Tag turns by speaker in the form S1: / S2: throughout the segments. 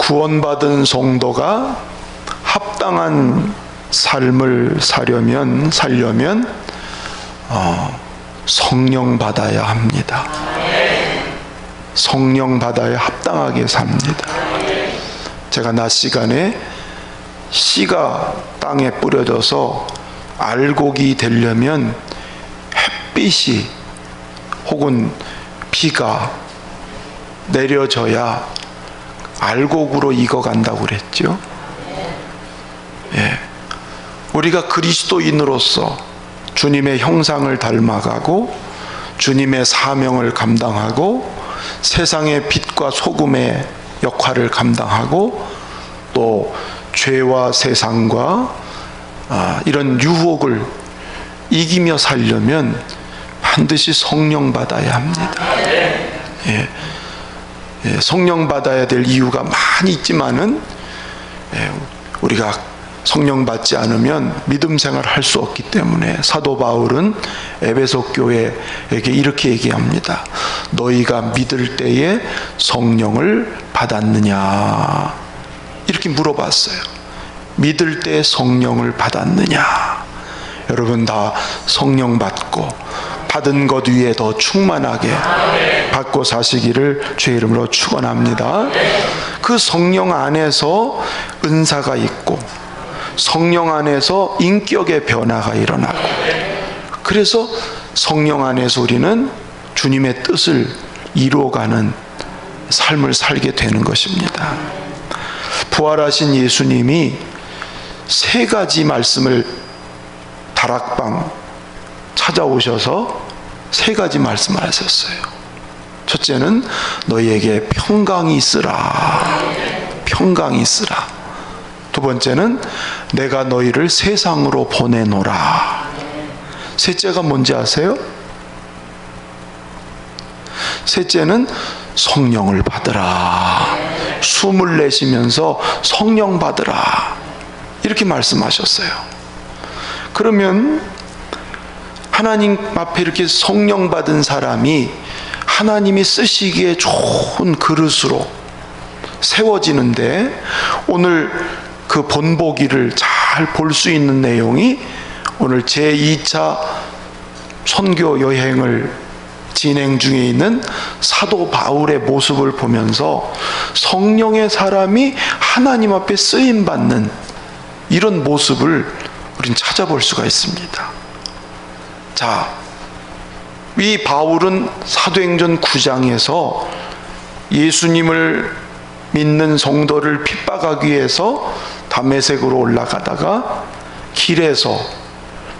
S1: 구원받은 성도가 합당한 삶을 살려면 성령 받아야 합니다. 성령 받아야 합당하게 삽니다. 제가 낮 시간에 씨가 땅에 뿌려져서 알곡이 되려면 햇빛이 혹은 비가 내려져야 알곡으로 익어간다고 그랬죠. 예. 우리가 그리스도인으로서 주님의 형상을 닮아가고 주님의 사명을 감당하고 세상의 빛과 소금의 역할을 감당하고 또 죄와 세상과 이런 유혹을 이기며 살려면 반드시 성령 받아야 합니다. 예. 예, 성령 받아야 될 이유가 많이 있지만은 우리가 성령 받지 않으면 믿음 생활을 할 수 없기 때문에 사도 바울은 에베소 교회에게 이렇게 얘기합니다. 너희가 믿을 때에 성령을 받았느냐? 이렇게 물어봤어요. 믿을 때 성령을 받았느냐? 여러분 다 성령 받고 받은 것 위에 더 충만하게 받고 사시기를 주의 이름으로 축원합니다. 그 성령 안에서 은사가 있고 성령 안에서 인격의 변화가 일어나고, 그래서 성령 안에서 우리는 주님의 뜻을 이루어가는 삶을 살게 되는 것입니다. 부활하신 예수님이 세 가지 말씀을 다락방 찾아오셔서 세 가지 말씀을 하셨어요. 첫째는 너희에게 평강이 있으라. 평강이 있으라. 두 번째는 내가 너희를 세상으로 보내노라. 셋째가 뭔지 아세요? 셋째는 성령을 받으라. 숨을 내쉬면서 성령 받으라. 이렇게 말씀하셨어요. 그러면 하나님 앞에 이렇게 성령 받은 사람이 하나님이 쓰시기에 좋은 그릇으로 세워지는데, 오늘 그 본보기를 잘 볼 수 있는 내용이 오늘 제2차 선교 여행을 진행 중에 있는 사도 바울의 모습을 보면서 성령의 사람이 하나님 앞에 쓰임받는 이런 모습을 우린 찾아볼 수가 있습니다. 자, 이 바울은 사도행전 9장에서 예수님을 믿는 성도를 핍박하기 위해서 다메섹으로 올라가다가 길에서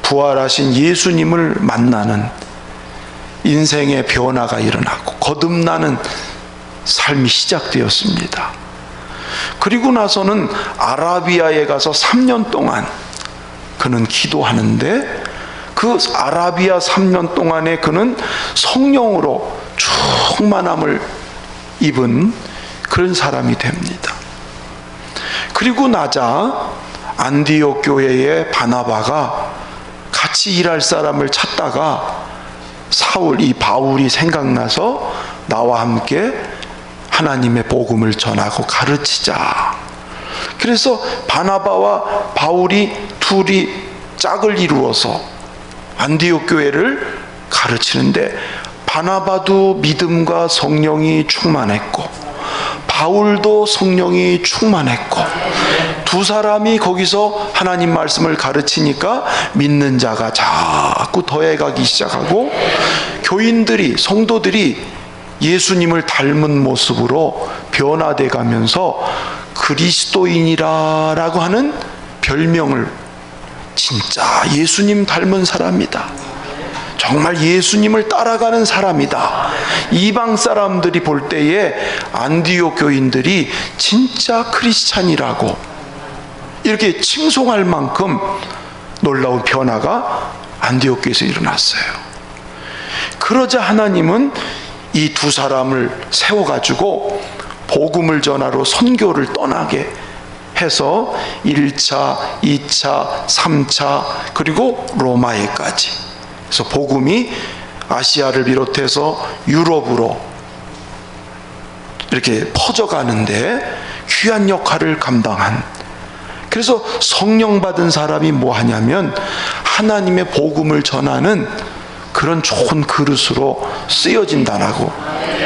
S1: 부활하신 예수님을 만나는 인생의 변화가 일어나고 거듭나는 삶이 시작되었습니다. 그리고 나서는 아라비아에 가서 3년 동안 그는 기도하는데, 그 아라비아 3년 동안에 그는 성령으로 충만함을 입은 그런 사람이 됩니다. 그리고 나자 안디옥 교회의 바나바가 같이 일할 사람을 찾다가 이 바울이 생각나서 나와 함께 하나님의 복음을 전하고 가르치자. 그래서 바나바와 바울이 둘이 짝을 이루어서 안디옥 교회를 가르치는데, 바나바도 믿음과 성령이 충만했고 바울도 성령이 충만했고, 두 사람이 거기서 하나님 말씀을 가르치니까 믿는 자가 자꾸 더해가기 시작하고, 교인들이, 성도들이 예수님을 닮은 모습으로 변화돼 가면서 그리스도인이라고 하는 별명을, 진짜 예수님 닮은 사람이다, 정말 예수님을 따라가는 사람이다, 이방 사람들이 볼 때에 안디옥 교인들이 진짜 크리스찬이라고 이렇게 칭송할 만큼 놀라운 변화가 안디옥 교회에서 일어났어요. 그러자 하나님은 이 두 사람을 세워가지고 복음을 전하러 선교를 떠나게 해서 1차, 2차, 3차 그리고 로마에까지, 그래서 복음이 아시아를 비롯해서 유럽으로 이렇게 퍼져가는데, 귀한 역할을 감당한, 그래서 성령 받은 사람이 뭐 하냐면 하나님의 복음을 전하는 그런 좋은 그릇으로 쓰여진다라고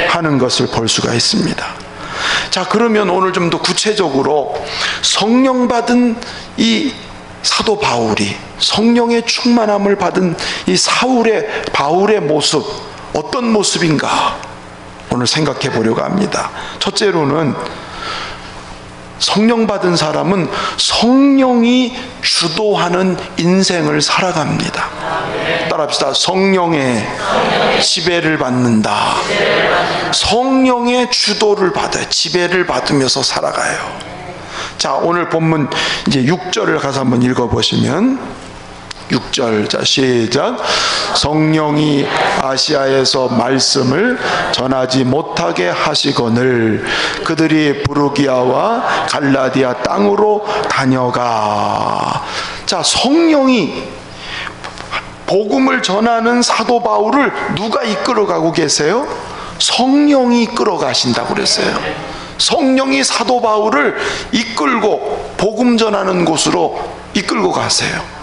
S1: 하는 것을 볼 수가 있습니다. 자, 그러면 오늘 좀 더 구체적으로 성령 받은 이 사도 바울이, 성령의 충만함을 받은 이 바울의 모습, 어떤 모습인가 오늘 생각해 보려고 합니다. 첫째로는 성령 받은 사람은 성령이 주도하는 인생을 살아갑니다. 따라합시다. 성령의 지배를 받는다. 성령의 주도를 받아요. 지배를 받으면서 살아가요. 자, 오늘 본문 이제 6절을 가서 한번 읽어보시면, 6절, 자, 시작. 성령이 아시아에서 말씀을 전하지 못하게 하시거늘 그들이 부르기아와 갈라디아 땅으로 다녀가. 자, 성령이 복음을 전하는 사도 바울을 누가 이끌어가고 계세요? 성령이 이끌어 가신다고 그랬어요. 성령이 사도 바울을 이끌고 복음 전하는 곳으로 이끌고 가세요.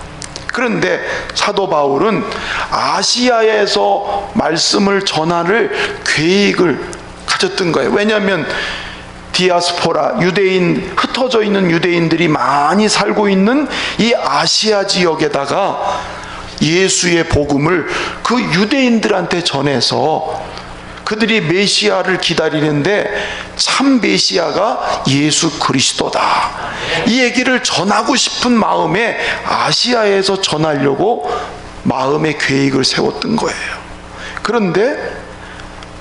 S1: 그런데 사도 바울은 아시아에서 말씀을 전할 계획을 가졌던 거예요. 왜냐하면 디아스포라, 유대인, 흩어져 있는 유대인들이 많이 살고 있는 이 아시아 지역에다가 예수의 복음을 그 유대인들한테 전해서 그들이 메시아를 기다리는데 참 메시아가 예수 그리스도다, 이 얘기를 전하고 싶은 마음에 아시아에서 전하려고 마음의 계획을 세웠던 거예요. 그런데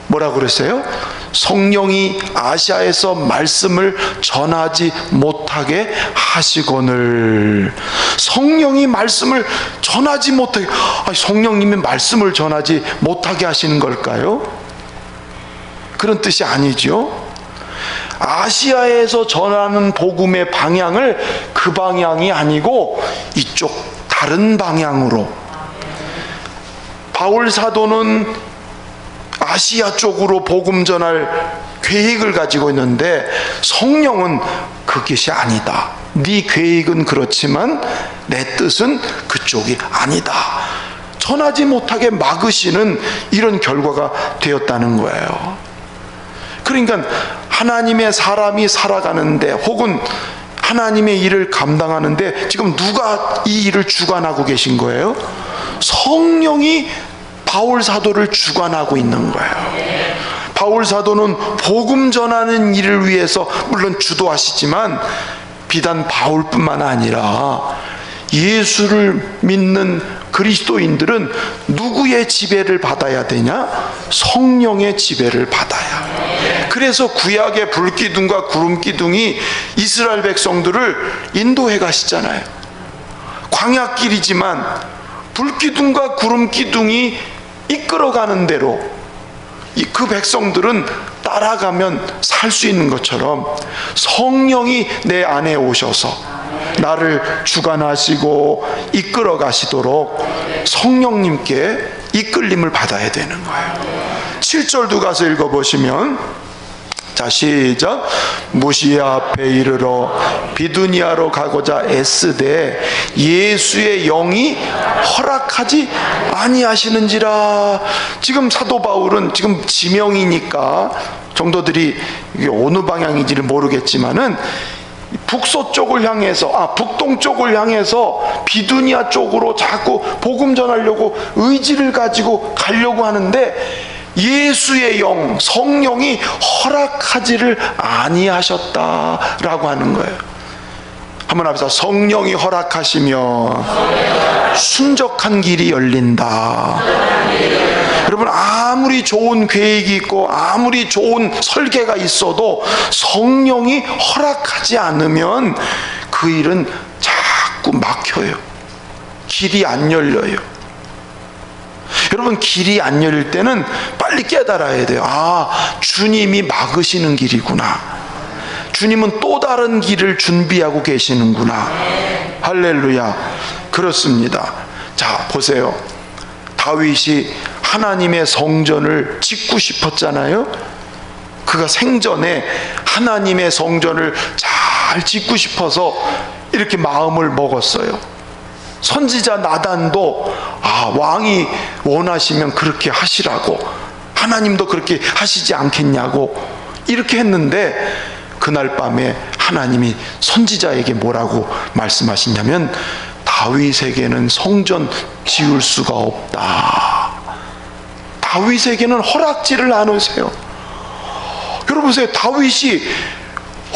S1: 뭐라고 그랬어요? 성령이 아시아에서 말씀을 전하지 못하게 하시거늘. 성령이 말씀을 전하지 못하게, 성령님이 말씀을 전하지 못하게 하시는 걸까요? 그런 뜻이 아니죠. 아시아에서 전하는 복음의 방향을 그 방향이 아니고 이쪽 다른 방향으로, 바울 사도는 아시아 쪽으로 복음 전할 계획을 가지고 있는데 성령은 그것이 아니다. 네 계획은 그렇지만 내 뜻은 그쪽이 아니다. 전하지 못하게 막으시는 이런 결과가 되었다는 거예요. 그러니까 하나님의 사람이 살아가는데, 혹은 하나님의 일을 감당하는데 지금 누가 이 일을 주관하고 계신 거예요? 성령이 바울 사도를 주관하고 있는 거예요. 바울 사도는 복음 전하는 일을 위해서 물론 주도하시지만 비단 바울뿐만 아니라 예수를 믿는 그리스도인들은 누구의 지배를 받아야 되냐? 성령의 지배를 받아야. 그래서 구약의 불기둥과 구름기둥이 이스라엘 백성들을 인도해 가시잖아요. 광야길이지만 불기둥과 구름기둥이 이끌어가는 대로 그 백성들은 따라가면 살 수 있는 것처럼 성령이 내 안에 오셔서 나를 주관하시고 이끌어 가시도록 성령님께 이끌림을 받아야 되는 거예요. 7절도 가서 읽어보시면, 자, 시작. 무시아 앞에 이르러 비두니아로 가고자 애쓰되 예수의 영이 허락하지 아니하시는지라. 지금 사도 바울은 지금 지명이니까 정도들이 이게 어느 방향인지를 모르겠지만은 북서쪽을 향해서, 북동쪽을 향해서 비두니아 쪽으로 자꾸 복음 전하려고 의지를 가지고 가려고 하는데 예수의 영, 성령이 허락하지를 아니하셨다라고 하는 거예요. 한번 합시다. 성령이 허락하시면 순적한 길이 열린다. 여러분, 아무리 좋은 계획이 있고 아무리 좋은 설계가 있어도 성령이 허락하지 않으면 그 일은 자꾸 막혀요. 길이 안 열려요. 여러분, 길이 안 열릴 때는 빨리 깨달아야 돼요. 주님이 막으시는 길이구나. 주님은 또 다른 길을 준비하고 계시는구나. 할렐루야. 그렇습니다. 자, 보세요. 다윗이 하나님의 성전을 짓고 싶었잖아요. 그가 생전에 하나님의 성전을 잘 짓고 싶어서 이렇게 마음을 먹었어요. 선지자 나단도 왕이 원하시면 그렇게 하시라고, 하나님도 그렇게 하시지 않겠냐고 이렇게 했는데, 그날 밤에 하나님이 선지자에게 뭐라고 말씀하시냐면, 다윗에게는 성전 지을 수가 없다. 다윗에게는 허락지를 않으세요. 여러분 보세요. 다윗이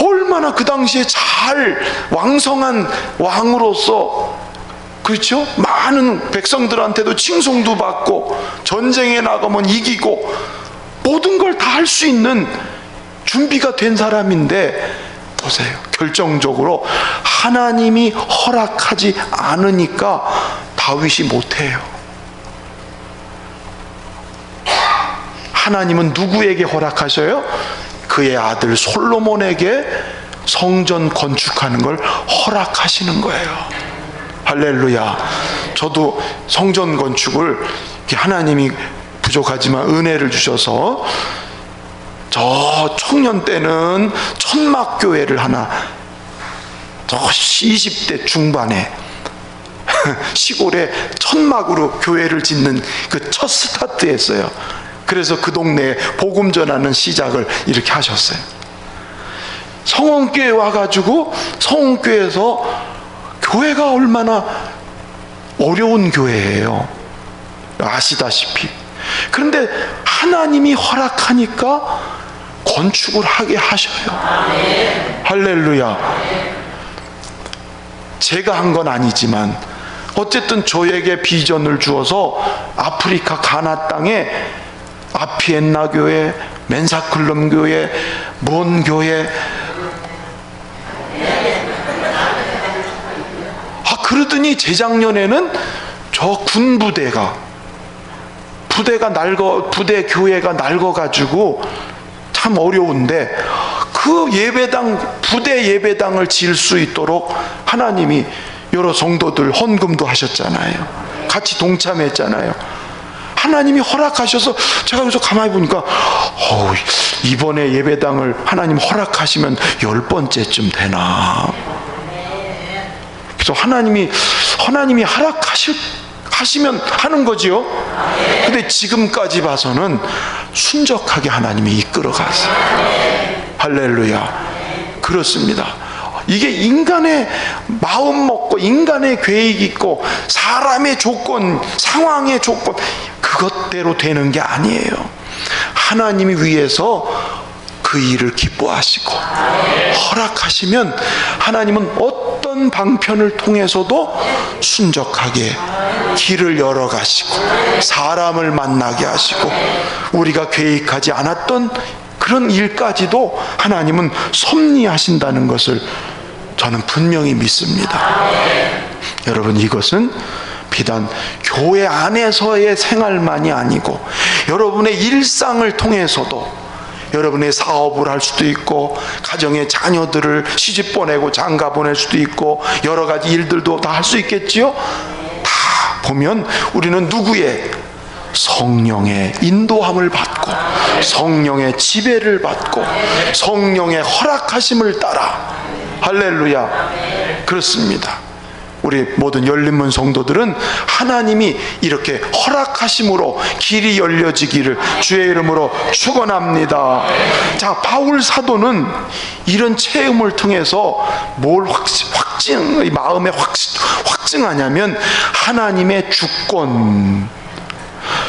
S1: 얼마나 그 당시에 잘 왕성한 왕으로서, 그렇죠? 많은 백성들한테도 칭송도 받고 전쟁에 나가면 이기고 모든 걸 다 할 수 있는 준비가 된 사람인데, 보세요. 결정적으로 하나님이 허락하지 않으니까 다윗이 못해요. 하나님은 누구에게 허락하셔요? 그의 아들 솔로몬에게 성전 건축하는 걸 허락하시는 거예요. 할렐루야. 저도 성전 건축을 하나님이 부족하지만 은혜를 주셔서, 저 청년 때는 천막교회를 하나, 저 20대 중반에 시골에 천막으로 교회를 짓는 그 첫 스타트였어요. 그래서 그 동네에 복음 전하는 시작을 이렇게 하셨어요. 성원교회 와가지고, 성원교회에서 교회가 얼마나 어려운 교회예요, 아시다시피. 그런데 하나님이 허락하니까 건축을 하게 하셔요. 할렐루야. 제가 한 건 아니지만 어쨌든 저에게 비전을 주어서 아프리카 가나 땅에 아피엔나 교회, 멘사클럼 교회, 뭔 교회, 그러더니 재작년에는 저 군부대가, 부대 교회가 낡아가지고 참 어려운데, 그 예배당, 부대 예배당을 지을 수 있도록 하나님이 여러 성도들 헌금도 하셨잖아요. 같이 동참했잖아요. 하나님이 허락하셔서, 제가 여기서 가만히 보니까 이번에 예배당을 하나님 허락하시면 10번째쯤 되나. 그래서 하나님이 하시면 하는 거지요. 근데 지금까지 봐서는 순적하게 하나님이 이끌어 가세요. 할렐루야. 그렇습니다. 이게 인간의 마음 먹고 인간의 계획 있고 사람의 조건, 상황의 조건, 그것대로 되는 게 아니에요. 하나님이 위해서 그 일을 기뻐하시고 허락하시면 하나님은 어떤 방편을 통해서도 순적하게 길을 열어가시고 사람을 만나게 하시고 우리가 계획하지 않았던 그런 일까지도 하나님은 섭리하신다는 것을 저는 분명히 믿습니다. 여러분, 이것은 비단 교회 안에서의 생활만이 아니고 여러분의 일상을 통해서도, 여러분의 사업을 할 수도 있고 가정의 자녀들을 시집 보내고 장가 보낼 수도 있고 여러 가지 일들도 다 할 수 있겠지요. 다 보면 우리는 누구의? 성령의 인도함을 받고 성령의 지배를 받고 성령의 허락하심을 따라, 할렐루야, 그렇습니다. 우리 모든 열린문 성도들은 하나님이 이렇게 허락하심으로 길이 열려지기를 주의 이름으로 축원합니다. 자, 바울 사도는 이런 체험을 통해서 뭘 마음에 확증하냐면 하나님의 주권.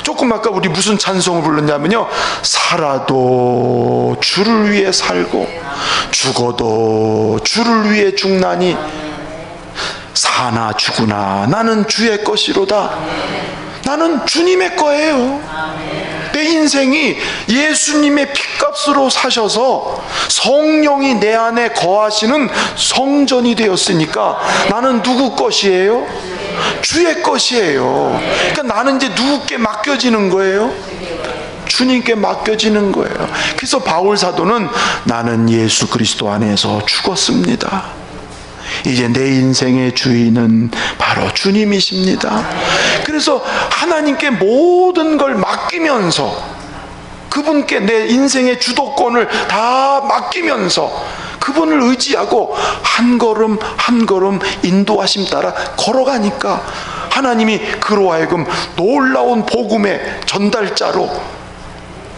S1: 조금 아까 우리 무슨 찬송을 불렀냐면요, 살아도 주를 위해 살고 죽어도 주를 위해 죽나니 사나 죽으나 나는 주의 것이로다. 나는 주님의 거예요. 내 인생이 예수님의 핏값으로 사셔서 성령이 내 안에 거하시는 성전이 되었으니까 나는 누구 것이에요? 주의 것이에요. 그러니까 나는 이제 누구께 맡겨지는 거예요? 주님께 맡겨지는 거예요. 그래서 바울 사도는 나는 예수 그리스도 안에서 죽었습니다. 이제 내 인생의 주인은 바로 주님이십니다. 그래서 하나님께 모든 걸 맡기면서 그분께 내 인생의 주도권을 다 맡기면서 그분을 의지하고 한 걸음 한 걸음 인도하심 따라 걸어가니까 하나님이 그로 하여금 놀라운 복음의 전달자로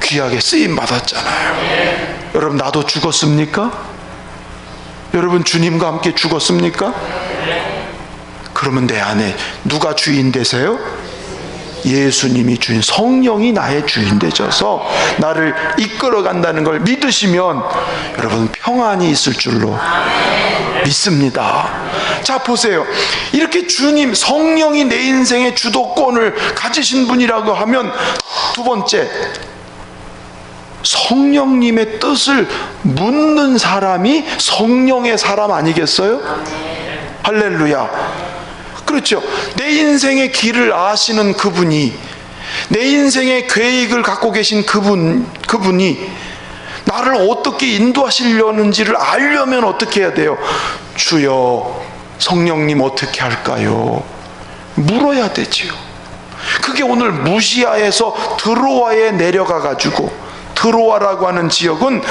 S1: 귀하게 쓰임 받았잖아요. 여러분, 나도 죽었습니까? 여러분, 주님과 함께 죽었습니까? 그러면 내 안에 누가 주인 되세요? 예수님이 주인, 성령이 나의 주인 되셔서 나를 이끌어 간다는 걸 믿으시면 여러분 평안이 있을 줄로 믿습니다. 자, 보세요. 이렇게 주님, 성령이 내 인생의 주도권을 가지신 분이라고 하면 두 번째, 성령님의 뜻을 묻는 사람이 성령의 사람 아니겠어요? 할렐루야. 그렇죠. 내 인생의 길을 아시는 그분이, 내 인생의 계획을 갖고 계신 그분이 나를 어떻게 인도하시려는지를 알려면 어떻게 해야 돼요? 주여, 성령님 어떻게 할까요? 물어야 되지요. 그게 오늘 무시아에서 드로아에 내려가 가지고, 드로아라고 하는 지역은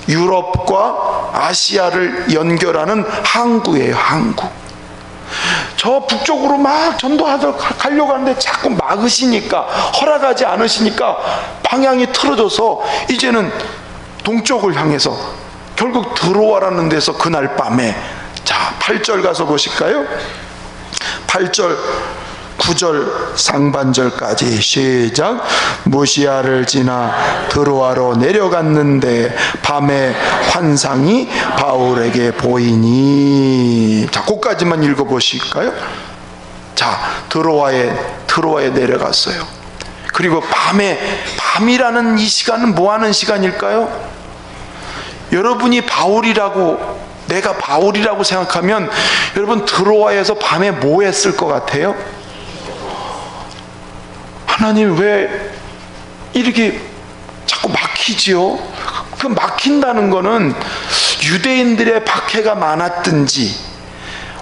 S1: 유럽과 아시아를 연결하는 항구예요. 항구. 저 북쪽으로 막 전도하러 가려고 하는데 자꾸 막으시니까, 허락하지 않으시니까 방향이 틀어져서 이제는 동쪽을 향해서 결국 드로아라는 데서 그날 밤에, 자 8절 가서 보실까요? 8절 9절 상반절까지 시작. 무시아를 지나 드로아로 내려갔는데 밤에 환상이 바울에게 보이니. 자, 거기까지만 읽어보실까요? 자, 드로아에 내려갔어요. 그리고 밤이라는 이 시간은 뭐 하는 시간일까요? 여러분이 바울이라고, 내가 바울이라고 생각하면 여러분 드로아에서 밤에 뭐 했을 것 같아요? 하나님 왜 이렇게 자꾸 막히지요? 그 막힌다는 거는 유대인들의 박해가 많았든지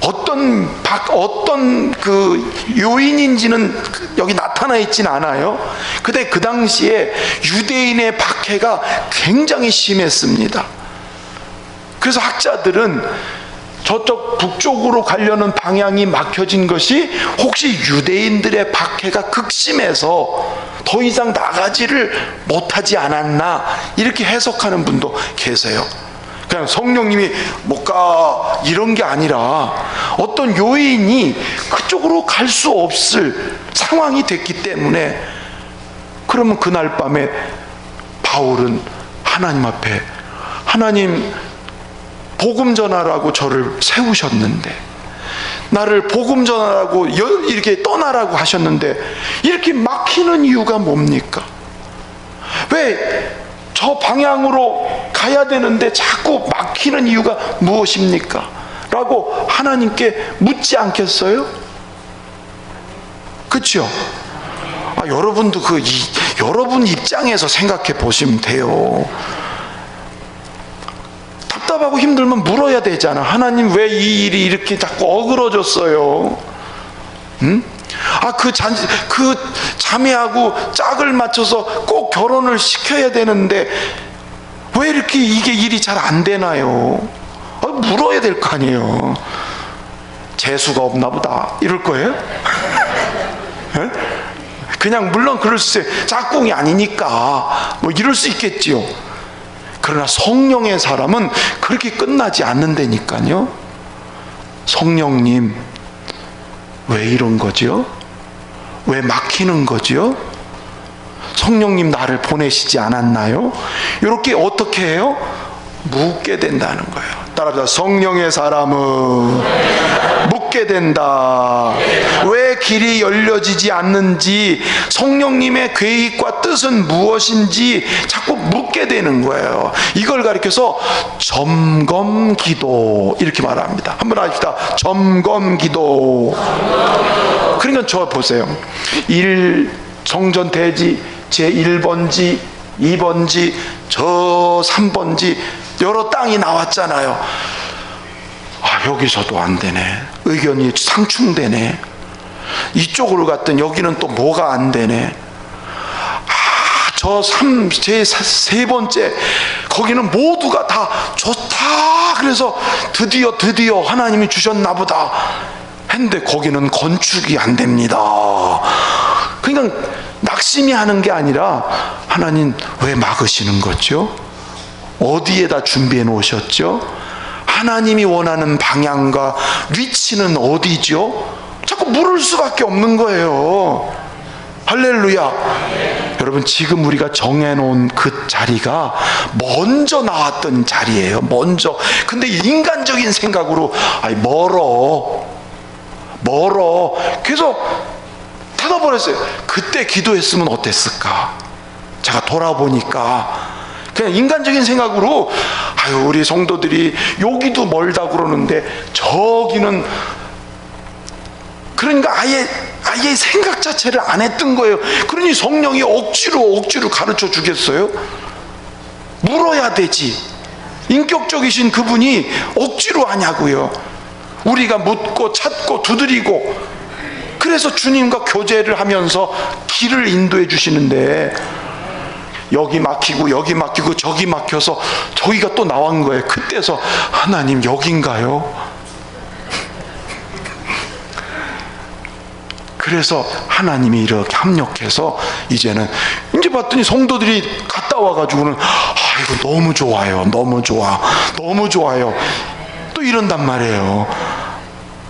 S1: 어떤 그 요인인지는 여기 나타나 있진 않아요. 근데 그 당시에 유대인의 박해가 굉장히 심했습니다. 그래서 학자들은 저쪽 북쪽으로 가려는 방향이 막혀진 것이 혹시 유대인들의 박해가 극심해서 더 이상 나가지를 못하지 않았나, 이렇게 해석하는 분도 계세요. 그냥 성령님이 못 가 이런 게 아니라 어떤 요인이 그쪽으로 갈 수 없을 상황이 됐기 때문에, 그러면 그날 밤에 바울은 하나님 앞에, 하나님 복음 전하라고 저를 세우셨는데, 나를 복음 전하라고 이렇게 떠나라고 하셨는데 이렇게 막히는 이유가 뭡니까? 왜 저 방향으로 가야 되는데 자꾸 막히는 이유가 무엇입니까? 라고 하나님께 묻지 않겠어요? 그렇죠? 여러분도 여러분 입장에서 생각해 보시면 돼요. 답답하고 힘들면 물어야 되잖아. 하나님 왜 이 일이 이렇게 자꾸 어그러졌어요? 응? 그 자매하고 짝을 맞춰서 꼭 결혼을 시켜야 되는데 왜 이렇게 이게 일이 잘 안 되나요? 물어야 될 거 아니에요. 재수가 없나 보다 이럴 거예요? 그냥 물론 그럴 수 있어요. 짝꿍이 아니니까 뭐 이럴 수 있겠지요. 그러나 성령의 사람은 그렇게 끝나지 않는다니까요. 성령님 왜 이런 거죠? 왜 막히는 거죠? 성령님 나를 보내시지 않았나요? 이렇게 어떻게 해요? 묻게 된다는 거예요. 따라서 성령의 사람은 묻게 된다. 왜 길이 열려지지 않는지, 성령님의 계획과 뜻은 무엇인지 자꾸 묻게 되는 거예요. 이걸 가리켜서 점검기도 이렇게 말합니다. 한번 하십시다. 점검기도. 그러니까 저 보세요. 정전대지 제1번지 2번지 저 3번지 여러 땅이 나왔잖아요. 여기서도 안 되네. 의견이 상충되네. 이쪽으로 갔더니 여기는 또 뭐가 안 되네. 제 세 번째, 거기는 모두가 다 좋다. 그래서 드디어 하나님이 주셨나 보다 했는데 거기는 건축이 안 됩니다. 그러니까 낙심이 하는 게 아니라 하나님 왜 막으시는 거죠? 어디에다 준비해 놓으셨죠? 하나님이 원하는 방향과 위치는 어디죠? 자꾸 물을 수밖에 없는 거예요. 할렐루야. 여러분, 지금 우리가 정해놓은 그 자리가 먼저 나왔던 자리예요. 먼저. 근데 인간적인 생각으로 멀어. 그래서 닫아버렸어요. 그때 기도했으면 어땠을까? 제가 돌아보니까 그냥 인간적인 생각으로 우리 성도들이 여기도 멀다 그러는데 저기는, 그러니까 아예 생각 자체를 안 했던 거예요. 그러니 성령이 억지로 가르쳐 주겠어요? 물어야 되지. 인격적이신 그분이 억지로 하냐고요. 우리가 묻고 찾고 두드리고, 그래서 주님과 교제를 하면서 길을 인도해 주시는데 여기 막히고 저기 막혀서 저기가 또 나온 거예요. 그때서 하나님 여긴가요? 그래서 하나님이 이렇게 합력해서 이제는 이제 봤더니 성도들이 갔다 와가지고는 이거 너무 좋아요. 또 이런단 말이에요.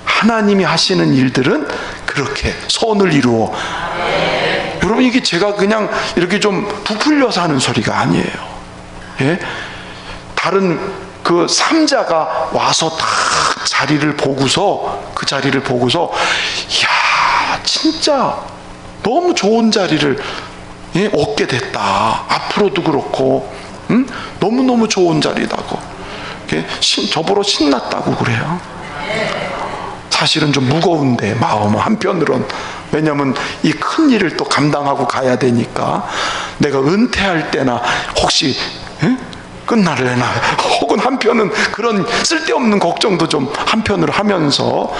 S1: 하나님이 하시는 일들은 그렇게 선을 이루어. 여러분, 이게 제가 그냥 이렇게 좀 부풀려서 하는 소리가 아니에요. 예? 다른 그 3자가 와서 다 자리를 보고서 이야, 진짜 너무 좋은 자리를 얻게 됐다. 앞으로도 그렇고, 너무너무 좋은 자리다고. 저보러 신났다고 그래요. 사실은 좀 무거운데 마음은 한편으론, 왜냐하면 이 큰 일을 또 감당하고 가야 되니까 내가 은퇴할 때나 혹시 끝날래나, 혹은 한편은 그런 쓸데없는 걱정도 좀 한편으로 하면서,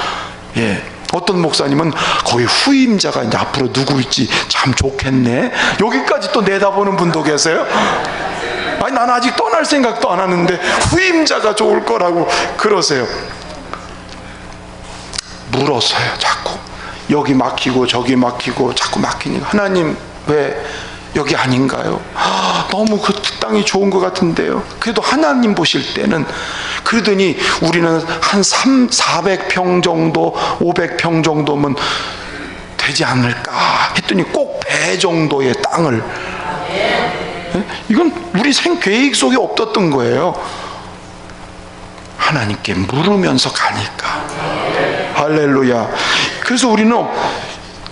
S1: 어떤 목사님은 거기 후임자가 이제 앞으로 누구일지 참 좋겠네, 여기까지 또 내다보는 분도 계세요. 나는 아직 떠날 생각도 안 하는데 후임자가 좋을 거라고 그러세요. 물었어요. 자꾸 여기 막히고 저기 막히고 자꾸 막히니까, 하나님 왜 여기 아닌가요? 너무 그 땅이 좋은 것 같은데요. 그래도 하나님 보실 때는, 그러더니 우리는 한 400평 정도 500평 정도면 되지 않을까 했더니 꼭 배 정도의 땅을, 이건 우리 계획 속에 없었던 거예요. 하나님께 물으면서 가니까. 할렐루야. 그래서 우리는,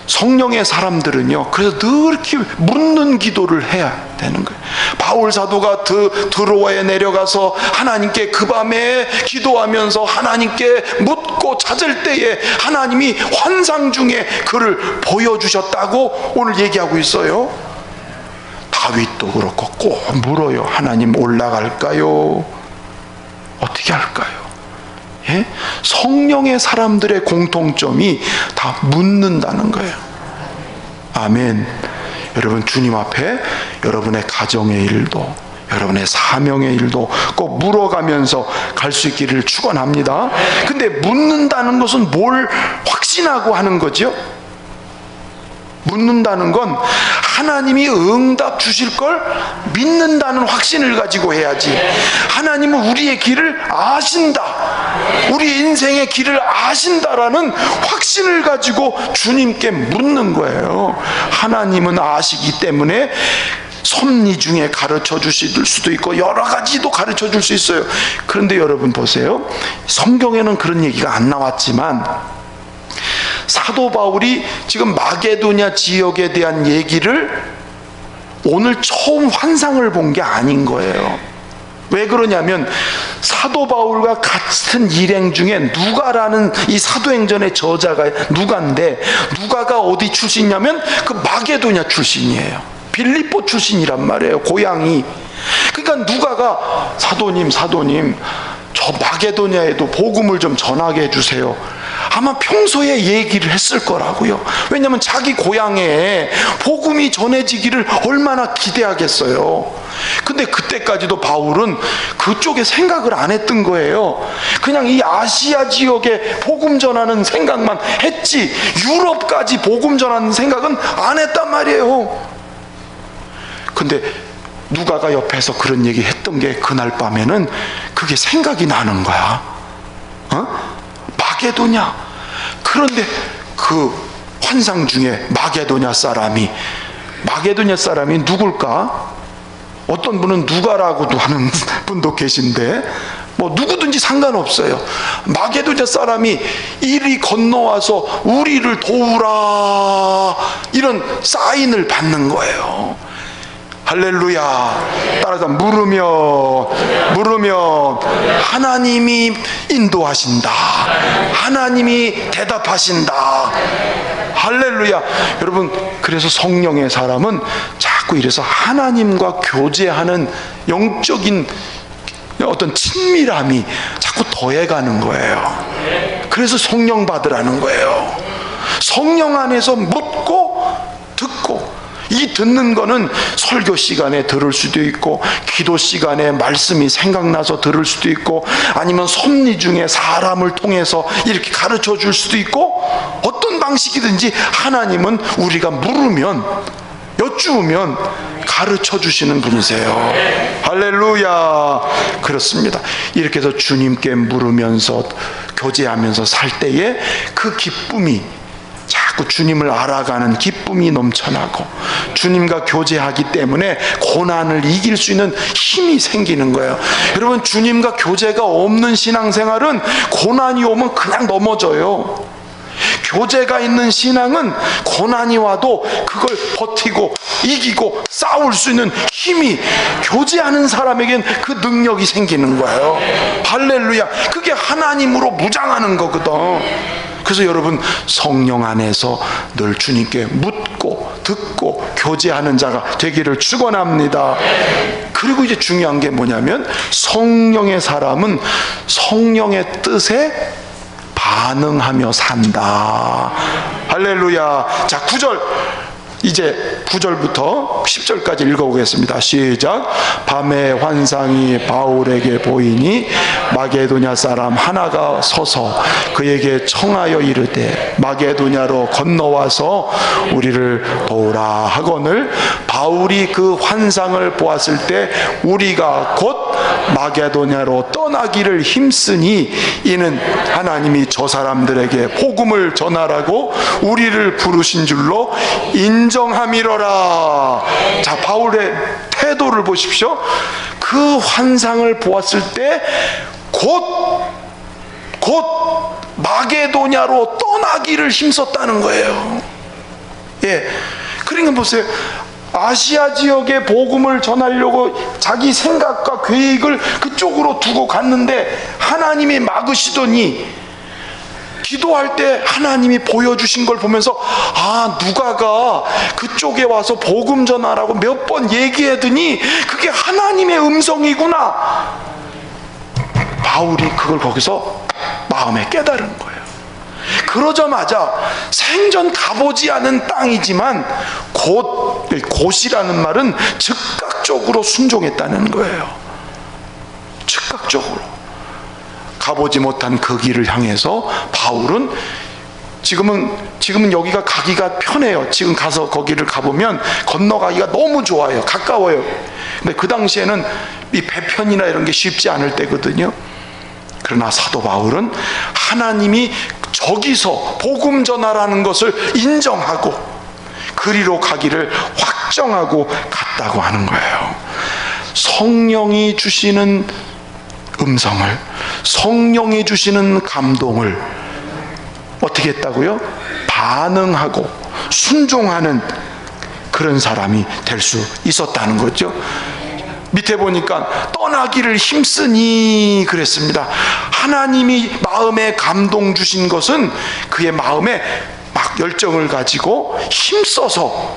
S1: 성령의 사람들은요, 그래서 늘 이렇게 묻는 기도를 해야 되는 거예요. 바울 사도가 드로아에 내려가서 하나님께 그 밤에 기도하면서 하나님께 묻고 찾을 때에 하나님이 환상 중에 그를 보여주셨다고 오늘 얘기하고 있어요. 다윗도 그렇고 꼭 물어요. 하나님 올라갈까요? 어떻게 할까요? 성령의 사람들의 공통점이 다 묻는다는 거예요. 아멘. 여러분, 주님 앞에 여러분의 가정의 일도, 여러분의 사명의 일도 꼭 물어가면서 갈 수 있기를 축원합니다. 근데 묻는다는 것은 뭘 확신하고 하는 거죠? 묻는다는 건 하나님이 응답 주실 걸 믿는다는 확신을 가지고 해야지. 하나님은 우리의 길을 아신다, 우리 인생의 길을 아신다라는 확신을 가지고 주님께 묻는 거예요. 하나님은 아시기 때문에 섭리 중에 가르쳐 주실 수도 있고 여러 가지도 가르쳐 줄 수 있어요. 그런데 여러분 보세요. 성경에는 그런 얘기가 안 나왔지만 사도 바울이 지금 마게도냐 지역에 대한 얘기를 오늘 처음 환상을 본 게 아닌 거예요. 왜 그러냐면 사도 바울과 같은 일행 중에 누가라는 이 사도행전의 저자가 누가인데, 누가가 어디 출신이냐면 그 마게도냐 출신이에요. 빌립보 출신이란 말이에요, 고향이. 그러니까 누가가 사도님 저 마게도냐에도 복음을 좀 전하게 해주세요. 아마 평소에 얘기를 했을 거라고요. 왜냐하면 자기 고향에 복음이 전해지기를 얼마나 기대하겠어요. 근데 그때까지도 바울은 그쪽에 생각을 안 했던 거예요. 그냥 이 아시아 지역에 복음 전하는 생각만 했지 유럽까지 복음 전하는 생각은 안 했단 말이에요. 근데 누가가 옆에서 그런 얘기 했던 게 그날 밤에는 그게 생각이 나는 거야. 마게도냐. 그런데 그 환상 중에 마게도냐 사람이 누굴까? 어떤 분은 누가라고도 하는 분도 계신데 뭐 누구든지 상관없어요. 마게도냐 사람이 이리 건너와서 우리를 도우라 이런 사인을 받는 거예요. 할렐루야. 따라서 물으면 하나님이 인도하신다. 하나님이 대답하신다. 할렐루야. 여러분, 그래서 성령의 사람은 자꾸 이래서 하나님과 교제하는 영적인 어떤 친밀함이 자꾸 더해가는 거예요. 그래서 성령 받으라는 거예요. 성령 안에서 묻고 듣고, 이 듣는 거는 설교 시간에 들을 수도 있고, 기도 시간에 말씀이 생각나서 들을 수도 있고, 아니면 섭리 중에 사람을 통해서 이렇게 가르쳐 줄 수도 있고, 어떤 방식이든지 하나님은 우리가 물으면, 여쭈으면 가르쳐 주시는 분이세요. 할렐루야. 그렇습니다. 이렇게 해서 주님께 물으면서 교제하면서 살 때에 그 기쁨이, 자꾸 주님을 알아가는 기쁨이 넘쳐나고, 주님과 교제하기 때문에 고난을 이길 수 있는 힘이 생기는 거예요. 여러분, 주님과 교제가 없는 신앙생활은 고난이 오면 그냥 넘어져요. 교제가 있는 신앙은 고난이 와도 그걸 버티고 이기고 싸울 수 있는 힘이, 교제하는 사람에겐 그 능력이 생기는 거예요. 할렐루야. 그게 하나님으로 무장하는 거거든. 그래서 여러분, 성령 안에서 늘 주님께 묻고 듣고 교제하는 자가 되기를 축원합니다. 그리고 이제 중요한 게 뭐냐면, 성령의 사람은 성령의 뜻에 반응하며 산다. 할렐루야. 자, 9절, 이제 9절부터 10절까지 읽어보겠습니다. 시작. 밤에 환상이 바울에게 보이니 마게도냐 사람 하나가 서서 그에게 청하여 이르되 마게도냐로 건너와서 우리를 도우라 하거늘, 바울이 그 환상을 보았을 때 우리가 곧 마게도냐로 떠나기를 힘쓰니 이는 하나님이 저 사람들에게 복음을 전하라고 우리를 부르신 줄로 인정함이로라. 자, 바울의 태도를 보십시오. 그 환상을 보았을 때 곧 마게도냐로 떠나기를 힘썼다는 거예요. 예. 그러니까 보세요. 아시아 지역에 복음을 전하려고 자기 생각과 계획을 그쪽으로 두고 갔는데 하나님이 막으시더니, 기도할 때 하나님이 보여주신 걸 보면서, 아, 누가가 그쪽에 와서 복음 전하라고 몇 번 얘기하더니 그게 하나님의 음성이구나. 바울이 그걸 거기서 마음에 깨달은 거예요. 그러자마자 생전 가보지 않은 땅이지만 곧이라는 말은 즉각적으로 순종했다는 거예요. 즉각적으로 가보지 못한 그 길을 향해서 바울은 지금은 여기가 가기가 편해요. 지금 가서 거기를 가보면 건너가기가 너무 좋아요. 가까워요. 근데 그 당시에는 이 배편이나 이런 게 쉽지 않을 때거든요. 그러나 사도 바울은 하나님이 저기서 복음 전하라는 것을 인정하고 그리로 가기를 확정하고 갔다고 하는 거예요. 성령이 주시는 음성을, 성령이 주시는 감동을 어떻게 했다고요? 반응하고 순종하는 그런 사람이 될 수 있었다는 거죠. 밑에 보니까 떠나기를 힘쓰니 그랬습니다. 하나님이 마음에 감동 주신 것은 그의 마음에 막 열정을 가지고 힘써서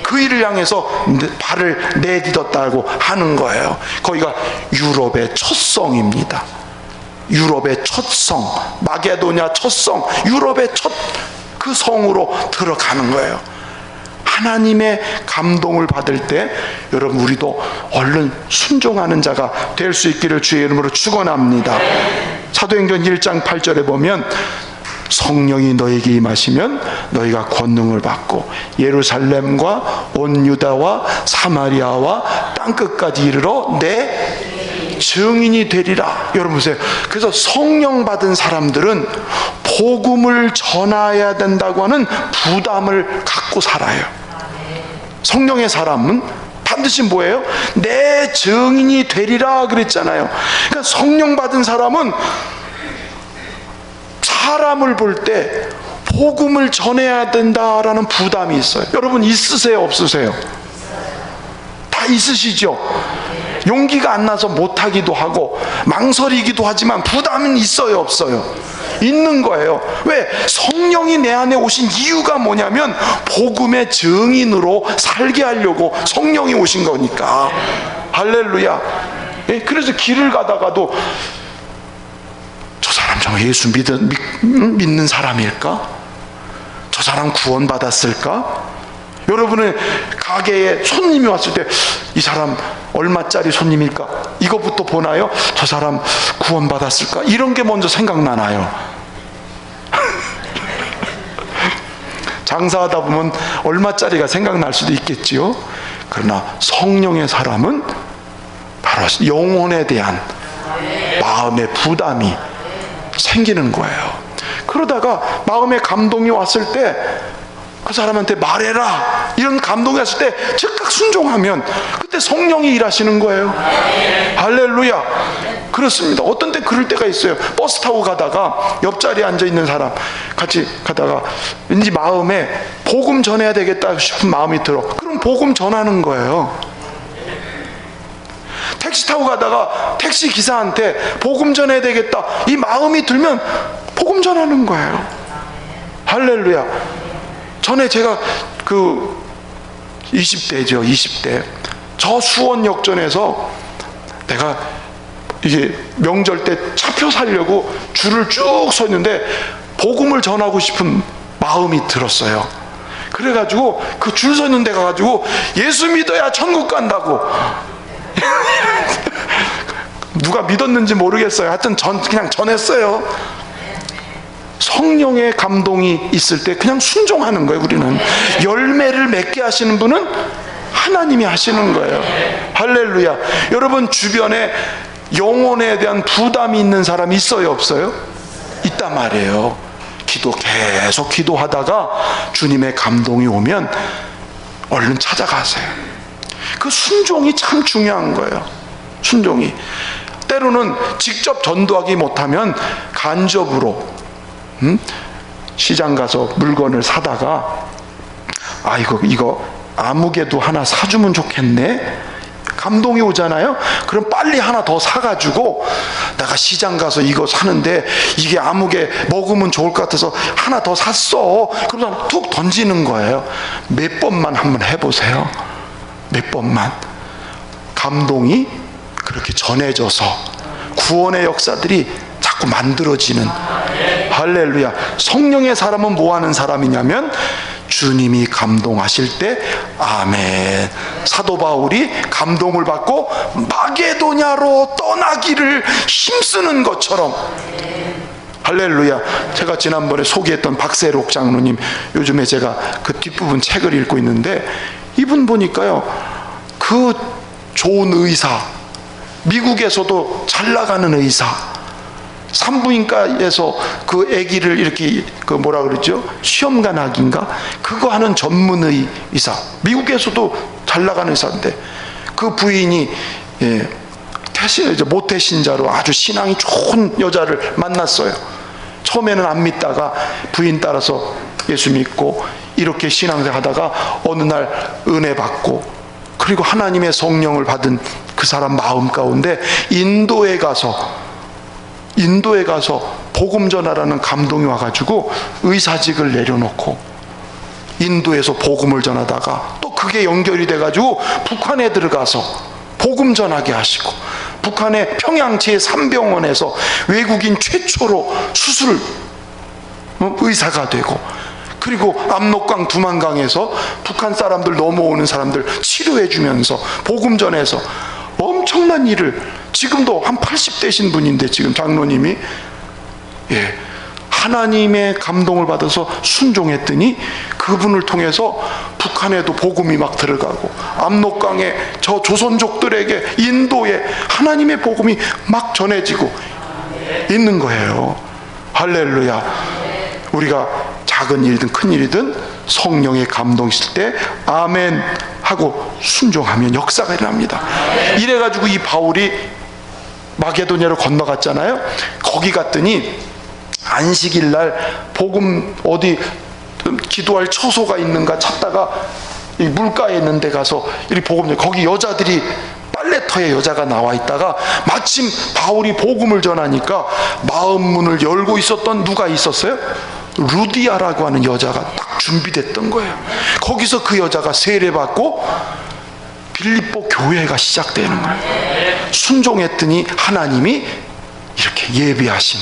S1: 그 일을 향해서 발을 내딛었다고 하는 거예요. 거기가 유럽의 첫 성입니다. 유럽의 첫 성, 마게도냐 첫 성, 유럽의 첫 그 성으로 들어가는 거예요. 하나님의 감동을 받을 때 여러분 우리도 얼른 순종하는 자가 될 수 있기를 주의 이름으로 축원합니다. 사도행전 1장 8절에 보면 성령이 너에게 임하시면 너희가 권능을 받고 예루살렘과 온 유다와 사마리아와 땅끝까지 이르러 내 증인이 되리라. 여러분 보세요. 그래서 성령 받은 사람들은 복음을 전해야 된다고 하는 부담을 갖고 살아요. 성령의 사람은 반드시 뭐예요? 내 증인이 되리라 그랬잖아요. 그러니까 성령 받은 사람은 사람을 볼 때 복음을 전해야 된다라는 부담이 있어요. 여러분 있으세요? 없으세요? 다 있으시죠? 용기가 안 나서 못하기도 하고 망설이기도 하지만 부담은 있어요? 없어요? 있는 거예요. 왜? 성령이 내 안에 오신 이유가 뭐냐면 복음의 증인으로 살게 하려고 성령이 오신 거니까. 할렐루야. 그래서 길을 가다가도 저 사람 정말 예수 믿는 사람일까? 저 사람 구원받았을까? 여러분의 가게에 손님이 왔을 때 이 사람 얼마짜리 손님일까? 이거부터 보나요? 저 사람 구원받았을까? 이런 게 먼저 생각나나요? 장사하다 보면 얼마짜리가 생각날 수도 있겠지요. 그러나 성령의 사람은 바로 영혼에 대한 마음의 부담이 생기는 거예요. 그러다가 마음의 감동이 왔을 때 그 사람한테 말해라 이런 감동이 왔을 때 즉각 순종하면 그때 성령이 일하시는 거예요. 할렐루야. 그렇습니다. 어떤 때 그럴 때가 있어요. 버스 타고 가다가 옆자리에 앉아있는 사람 같이 가다가 왠지 마음에 복음 전해야 되겠다 싶은 마음이 들어. 그럼 복음 전하는 거예요. 택시 타고 가다가 택시 기사한테 복음 전해야 되겠다 이 마음이 들면 복음 전하는 거예요. 할렐루야. 전에 제가 20대죠. 20대 저 수원역전에서 내가 이게 명절 때 차표 사려고 줄을 쭉 서 있는데 복음을 전하고 싶은 마음이 들었어요. 그래가지고 그 줄 서 있는 데 가가지고 예수 믿어야 천국 간다고 누가 믿었는지 모르겠어요. 하여튼 그냥 전했어요. 성령의 감동이 있을 때 그냥 순종하는 거예요. 우리는 열매를 맺게 하시는 분은 하나님이 하시는 거예요. 할렐루야. 여러분 주변에 영혼에 대한 부담이 있는 사람이 있어요? 없어요? 있단 말이에요. 계속 기도하다가 주님의 감동이 오면 얼른 찾아가세요. 그 순종이 참 중요한 거예요. 순종이. 때로는 직접 전도하기 못하면 간접으로 시장 가서 물건을 사다가 이거 아무개도 하나 사주면 좋겠네. 감동이 오잖아요. 그럼 빨리 하나 더 사가지고 내가 시장 가서 이거 사는데 이게 아무개 먹으면 좋을 것 같아서 하나 더 샀어. 그러면 툭 던지는 거예요. 몇 번만 한번 해보세요. 몇 번만. 감동이 그렇게 전해져서 구원의 역사들이 자꾸 만들어지는. 할렐루야. 성령의 사람은 뭐 하는 사람이냐면 주님이 감동하실 때 아멘. 사도 바울이 감동을 받고 마게도냐로 떠나기를 힘쓰는 것처럼. 할렐루야. 제가 지난번에 소개했던 박세록 장로님, 요즘에 제가 그 뒷부분 책을 읽고 있는데 이분 보니까요, 그 좋은 의사, 미국에서도 잘 나가는 의사, 산부인과에서 그 아기를 이렇게 뭐라 그러죠? 시험관 학인가? 그거 하는 전문 의사, 미국에서도 잘 나가는 의사인데 그 부인이 모태신자로 아주 신앙이 좋은 여자를 만났어요. 처음에는 안 믿다가 부인 따라서 예수 믿고 이렇게 신앙생활 하다가 어느 날 은혜 받고, 그리고 하나님의 성령을 받은 그 사람 마음 가운데 인도에 가서 복음 전하라는 감동이 와가지고 의사직을 내려놓고 인도에서 복음을 전하다가 또 그게 연결이 돼가지고 북한에 들어가서 복음 전하게 하시고, 북한의 평양 제3병원에서 외국인 최초로 수술 의사가 되고, 그리고 압록강 두만강에서 북한 사람들 넘어오는 사람들 치료해 주면서 복음 전해서 엄청난 일을, 지금도 한 80대신 분인데 지금 장로님이, 예, 하나님의 감동을 받아서 순종했더니 그분을 통해서 북한에도 복음이 막 들어가고, 압록강에 저 조선족들에게 인도에 하나님의 복음이 막 전해지고 있는 거예요. 할렐루야. 우리가 작은 일이든 큰 일이든 성령의 감동 있을 때 아멘 하고 순종하면 역사가 일어납니다. 이래가지고 이 바울이 마게도냐로 건너갔잖아요. 거기 갔더니 안식일 날 복음 어디 기도할 처소가 있는가 찾다가 이 물가에 있는 데 가서 이 복음, 거기 여자들이 빨래터에 여자가 나와 있다가 마침 바울이 복음을 전하니까 마음 문을 열고 있었던 누가 있었어요? 루디아라고 하는 여자가 딱 준비됐던 거예요. 거기서 그 여자가 세례받고 빌립보 교회가 시작되는 거예요. 순종했더니 하나님이 이렇게 예비하신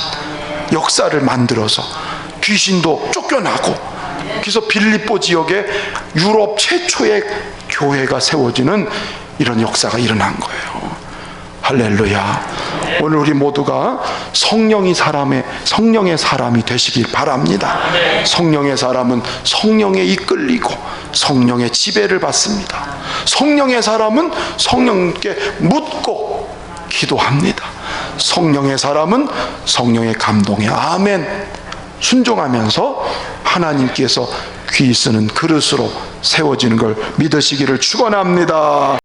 S1: 역사를 만들어서 귀신도 쫓겨나고, 그래서 빌립보 지역에 유럽 최초의 교회가 세워지는 이런 역사가 일어난 거예요. 할렐루야. 오늘 우리 모두가 성령의 사람이 되시길 바랍니다. 성령의 사람은 성령에 이끌리고 성령의 지배를 받습니다. 성령의 사람은 성령께 묻고 기도합니다. 성령의 사람은 성령의 감동에 아멘 순종하면서 하나님께서 귀 쓰는 그릇으로 세워지는 걸 믿으시기를 축원합니다.